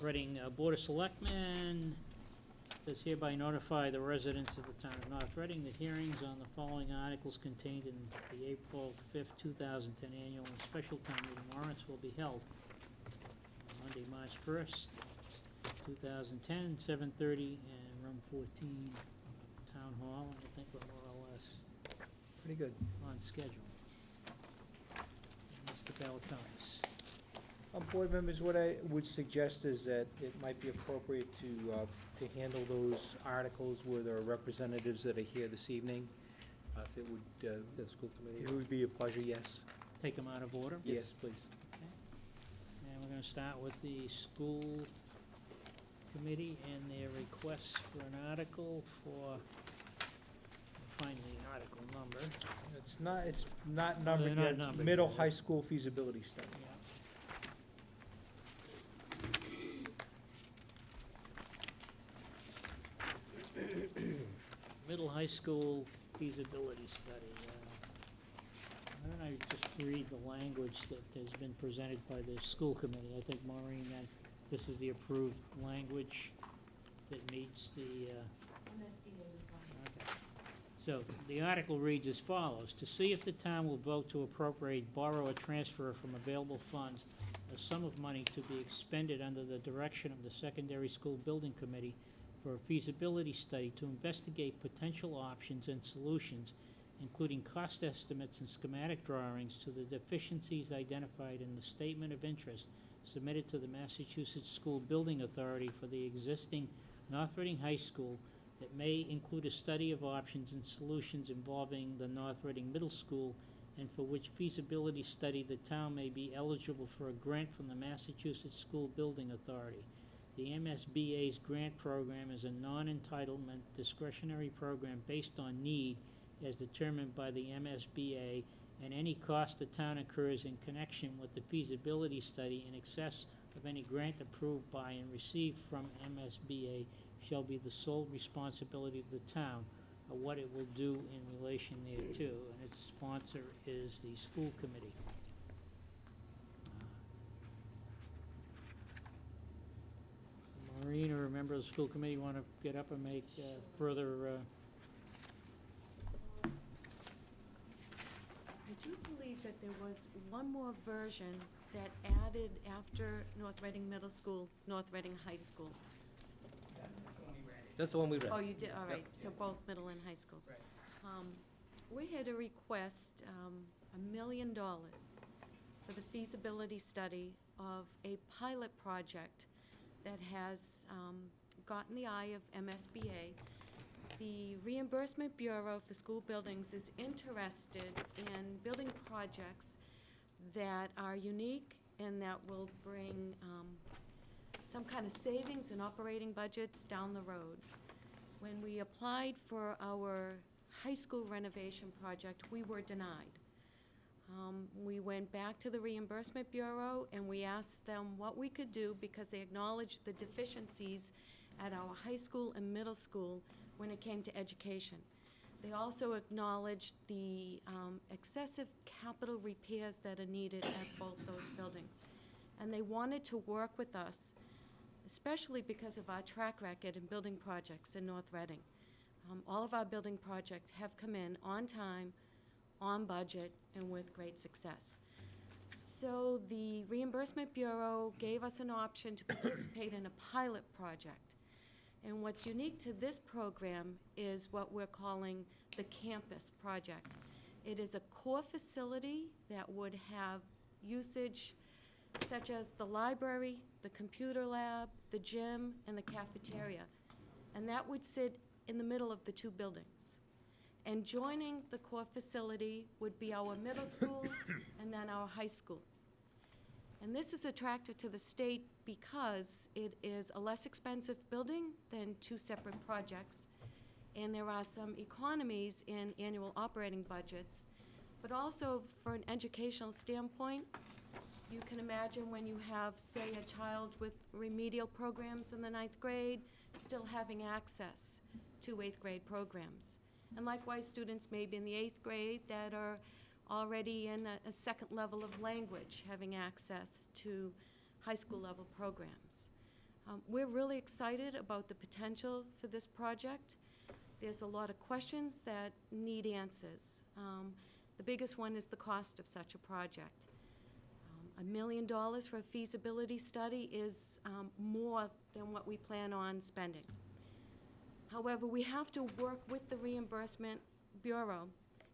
North Reading Board of Selectmen does hereby notify the residents of the town of North Reading that hearings on the following articles contained in the April 5th, 2010 annual and special town meeting warrants will be held on Monday, March 1st, 2010, 7:30 in room 14, Town Hall. And I think we're more or less Pretty good. on schedule. Mr. Balatonis. Board members, what I would suggest is that it might be appropriate to handle those articles with our representatives that are here this evening. If it would, The school committee. it would be a pleasure, yes? Take them out of order. Yes, please. And we're gonna start with the school committee and their requests for an article for, find the article number. It's not numbered not yet, it's numbered middle yet. high school feasibility study. Yeah. Middle high school feasibility study. Why don't I just read the language that has been presented by the school committee? I think, Maureen, that this is the approved language that meets the, okay. So, the article reads as follows: to see if the town will vote to appropriate, borrow, or transfer from available funds a sum of money to be expended under the direction of the Secondary School Building Committee for a feasibility study to investigate potential options and solutions, including cost estimates and schematic drawings to the deficiencies identified in the statement of interest submitted to the Massachusetts School Building Authority for the existing North Reading High School that may include a study of options and solutions involving the North Reading Middle School, and for which feasibility study the town may be eligible for a grant from the Massachusetts School Building Authority. The MSBA's grant program is a non-entitlement discretionary program based on need as determined by the MSBA, and any cost the town incurs in connection with the feasibility study in excess of any grant approved by and received from MSBA shall be the sole responsibility of the town, or what it will do in relation thereto, and its sponsor is the school committee. Maureen or a member of the school committee want to get up and make further, I do believe that there was one more version that added after North Reading Middle School, North Reading High School. That's the one we read. Oh, you did, all right, Yep. so both middle and high school. Right. We had a request, $1 million for the feasibility study of a pilot project that has gotten the eye of MSBA. The Reimbursement Bureau for School Buildings is interested in building projects that are unique and that will bring some kind of savings in operating budgets down the road. When we applied for our high school renovation project, we were denied. We went back to the Reimbursement Bureau and we asked them what we could do because they acknowledged the deficiencies at our high school and middle school when it came to education. They also acknowledged the excessive capital repairs that are needed at both those buildings. And they wanted to work with us, especially because of our track record in building projects in North Reading. All of our building projects have come in on time, on budget, and with great success. So the Reimbursement Bureau gave us an option to participate in a pilot project. And what's unique to this program is what we're calling the campus project. It is a core facility that would have usage such as the library, the computer lab, the gym, and the cafeteria. And that would sit in the middle of the two buildings. And joining the core facility would be our middle school and then our high school. And this is attractive to the state because it is a less expensive building than two separate projects. And there are some economies in annual operating budgets. But also, for an educational standpoint, you can imagine when you have, say, a child with remedial programs in the 9th grade, still having access to 8th grade programs. And likewise, students maybe in the 8th grade that are already in a second level of language, having access to high school level programs. We're really excited about the potential for this project. There's a lot of questions that need answers. The biggest one is the cost of such a project. $1 million for a feasibility study is more than what we plan on spending. However, we have to work with the Reimbursement Bureau,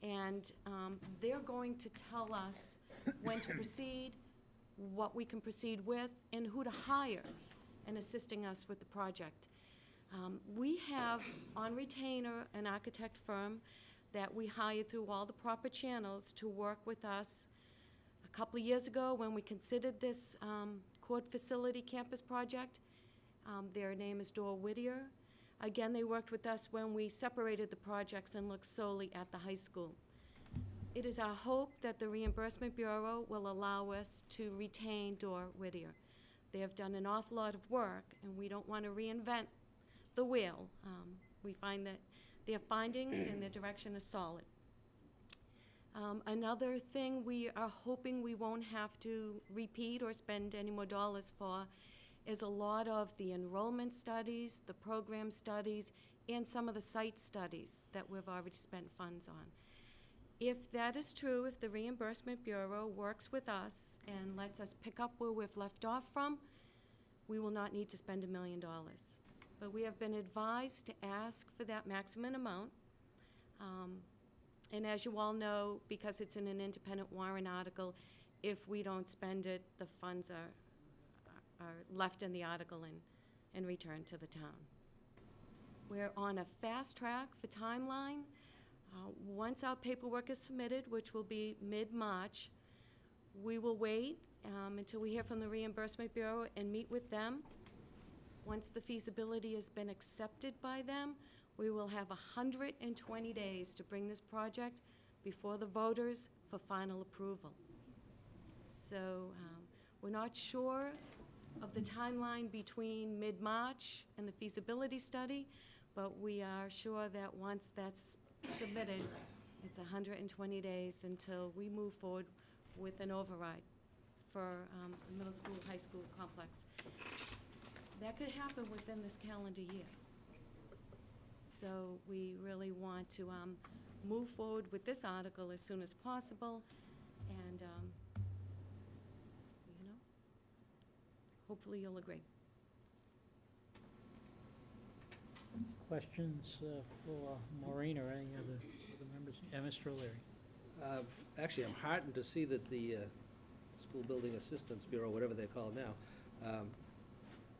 and they're going to tell us when to proceed, what we can proceed with, and who to hire in assisting us with the project. We have on retainer an architect firm that we hired through all the proper channels to work with us. A couple of years ago, when we considered this court facility campus project, their name is Dor Whittier. Again, they worked with us when we separated the projects and looked solely at the high school. It is our hope that the Reimbursement Bureau will allow us to retain Dor Whittier. They have done an awful lot of work, and we don't want to reinvent the wheel. We find that their findings and their direction are solid. Another thing we are hoping we won't have to repeat or spend any more dollars for is a lot of the enrollment studies, the program studies, and some of the site studies that we've already spent funds on. If that is true, if the Reimbursement Bureau works with us and lets us pick up where we've left off from, we will not need to spend $1 million. But we have been advised to ask for that maximum amount. And as you all know, because it's in an independent warrant article, if we don't spend it, the funds are left in the article and returned to the town. We're on a fast track for timeline. Once our paperwork is submitted, which will be mid-March, we will wait until we hear from the Reimbursement Bureau and meet with them. Once the feasibility has been accepted by them, we will have 120 days to bring this project before the voters for final approval. So we're not sure of the timeline between mid-March and the feasibility study, but we are sure that once that's submitted, it's 120 days until we move forward with an override for the middle school, high school complex. That could happen within this calendar year. So we really want to move forward with this article as soon as possible, and hopefully you'll agree. Questions for Maureen or any other members? Mr. O'Leary. Actually, I'm heartened to see that the School Building Assistance Bureau, whatever they call it now,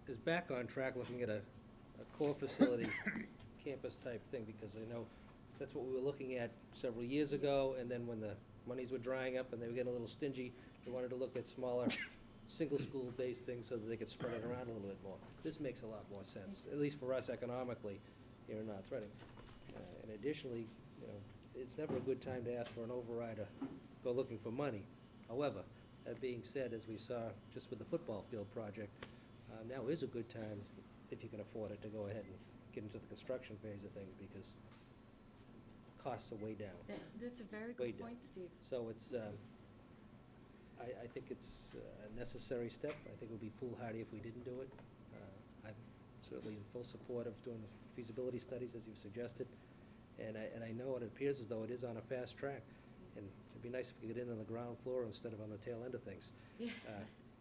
is back on track looking at a core facility campus type thing, because I know that's what we were looking at several years ago, and then when the monies were drying up and they were getting a little stingy, they wanted to look at smaller single school-based things so that they could spread it around a little bit more. This makes a lot more sense, at least for us economically here in North Reading. And additionally, it's never a good time to ask for an override or go looking for money. However, that being said, as we saw just with the football field project, now is a good time, if you can afford it, to go ahead and get into the construction phase of things, because costs are way down. That's a very Way good down. point, Steve. So it's, I think it's a necessary step. I think it would be foolhardy if we didn't do it. I'm certainly in full support of doing the feasibility studies, as you've suggested. And I know it appears as though it is on a fast track. And it'd be nice if we could get in on the ground floor instead of on the tail end of things, Yeah.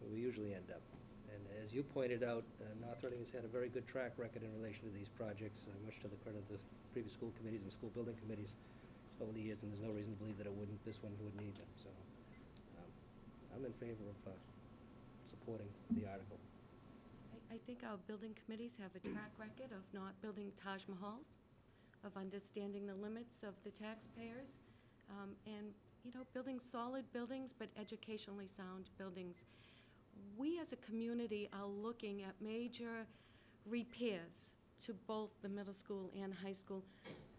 where we usually end up. And as you pointed out, North Reading has had a very good track record in relation to these projects, much to the credit of the previous school committees and school building committees over the years, and there's no reason to believe that this one wouldn't either. So I'm in favor of supporting the article. I think our building committees have a track record of not building Taj Mahals, of understanding the limits of the taxpayers, and, building solid buildings, but educationally sound buildings. We as a community are looking at major repairs to both the middle school and high school.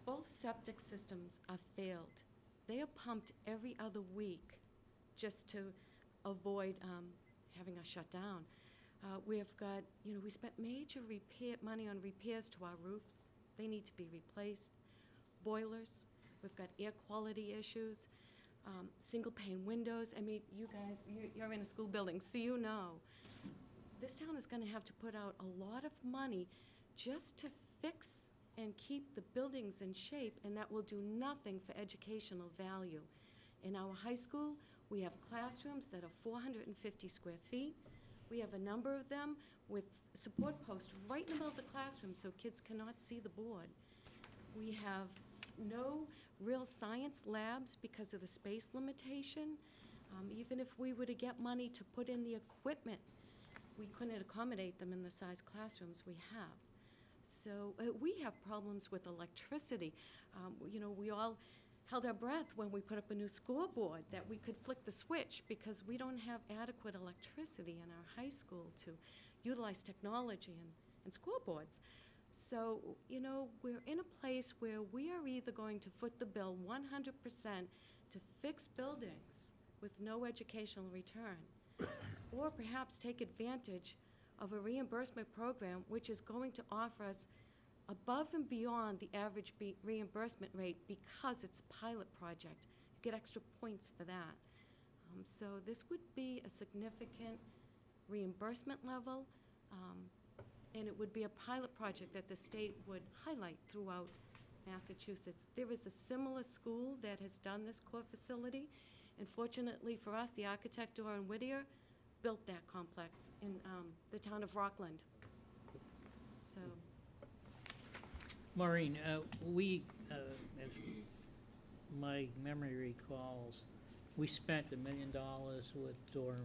Both septic systems are failed. They are pumped every other week just to avoid having us shut down. We've got, we spent major money on repairs to our roofs. They need to be replaced. Boilers, we've got air quality issues, single pane windows. I mean, you guys, you're in a school building, so you know. this town is gonna have to put out a lot of money just to fix and keep the buildings in shape, and that will do nothing for educational value. In our high school, we have classrooms that are 450 square feet. We have a number of them with support posts right in the middle of the classroom so kids cannot see the board. We have no real science labs because of the space limitation. Even if we were to get money to put in the equipment, we couldn't accommodate them in the size classrooms we have. So we have problems with electricity. You know, we all held our breath when we put up a new scoreboard that we could flick the switch because we don't have adequate electricity in our high school to utilize technology and scoreboards. So, you know, we're in a place where we are either going to foot the bill 100% to fix buildings with no educational return, or perhaps take advantage of a reimbursement program which is going to offer us above and beyond the average reimbursement rate because it's a pilot project. You get extra points for that. So this would be a significant reimbursement level, and it would be a pilot project that the state would highlight throughout Massachusetts. There is a similar school that has done this core facility, and fortunately for us, the architect Doran Whittier built that complex in the town of Rockland. So, Maureen, as my memory recalls, we spent $1 million with Doran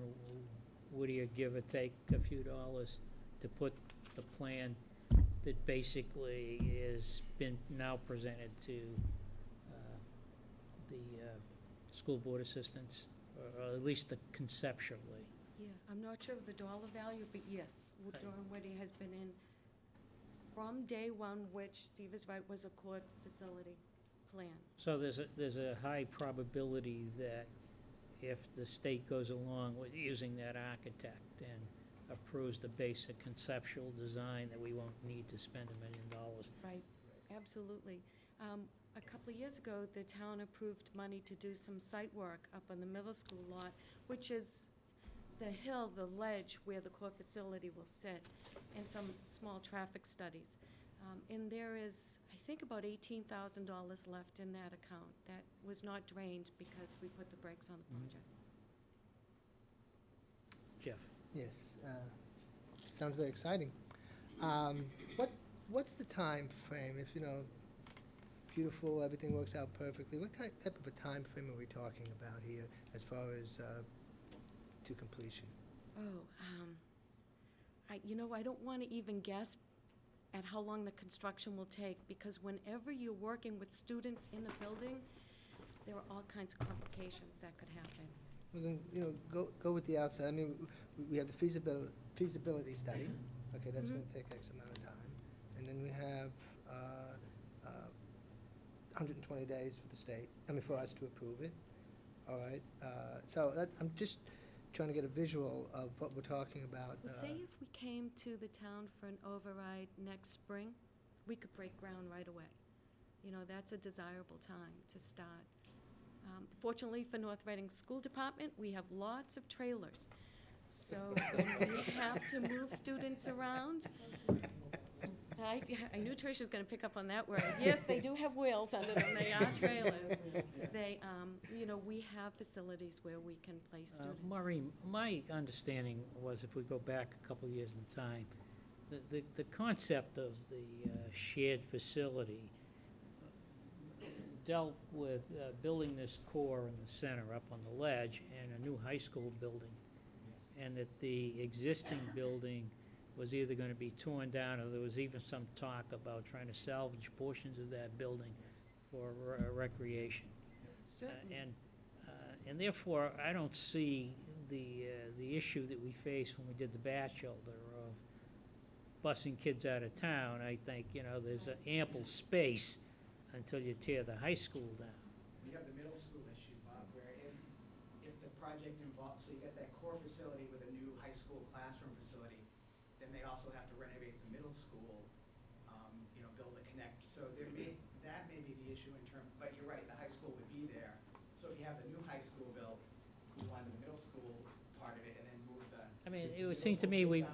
Whittier, give or take a few dollars, to put the plan that basically is been now presented to the school board assistants, or at least conceptually. yeah, I'm not sure of the dollar value, but yes, Right. Doran Whittier has been in from day one, which Steve is right, was a core facility plan. So there's a high probability that if the state goes along with using that architect and approves the basic conceptual design, that we won't need to spend $1 million. Right, absolutely. A couple of years ago, the town approved money to do some site work up on the middle school lot, which is the hill, the ledge where the core facility will sit, and some small traffic studies. And there is, I think, about $18,000 left in that account that was not drained because we put the brakes on the project. Jeff? Yes, sounds very exciting. What's the time frame if, you know, beautiful, everything works out perfectly? What type of a time frame are we talking about here as far as to completion? I don't want to even guess at how long the construction will take, because whenever you're working with students in a building, there are all kinds of complications that could happen. Well, then, you know, go with the outside. I mean, we have the feasibility study. Okay, that's gonna take X amount of time. And then we have 120 days for the state, for us to approve it. All right, so I'm just trying to get a visual of what we're talking about. Well, say if we came to the town for an override next spring, we could break ground right away. You know, that's a desirable time to start. Fortunately for North Reading School Department, we have lots of trailers. So when we have to move students around, I knew Trish was gonna pick up on that word. Yes, they do have wheels under them, they are trailers. They, we have facilities where we can place students. Maureen, my understanding was, if we go back a couple years in time, the concept of the shared facility dealt with building this core in the center up on the ledge and a new high school building. And that the existing building was either gonna be torn down, or there was even some talk about trying to salvage portions of that building for recreation. Certainly. And therefore, I don't see the issue that we faced when we did the bat shelter of busing kids out of town. I think, there's ample space until you tear the high school down. We have the middle school issue, Bob, where if the project involves, so you get that core facility with a new high school classroom facility, then they also have to renovate the middle school, build a connect. So that may be the issue in term, but you're right, the high school would be there. So if you have the new high school built, you want the middle school part of it, and then move the I mean, it would seem to me we,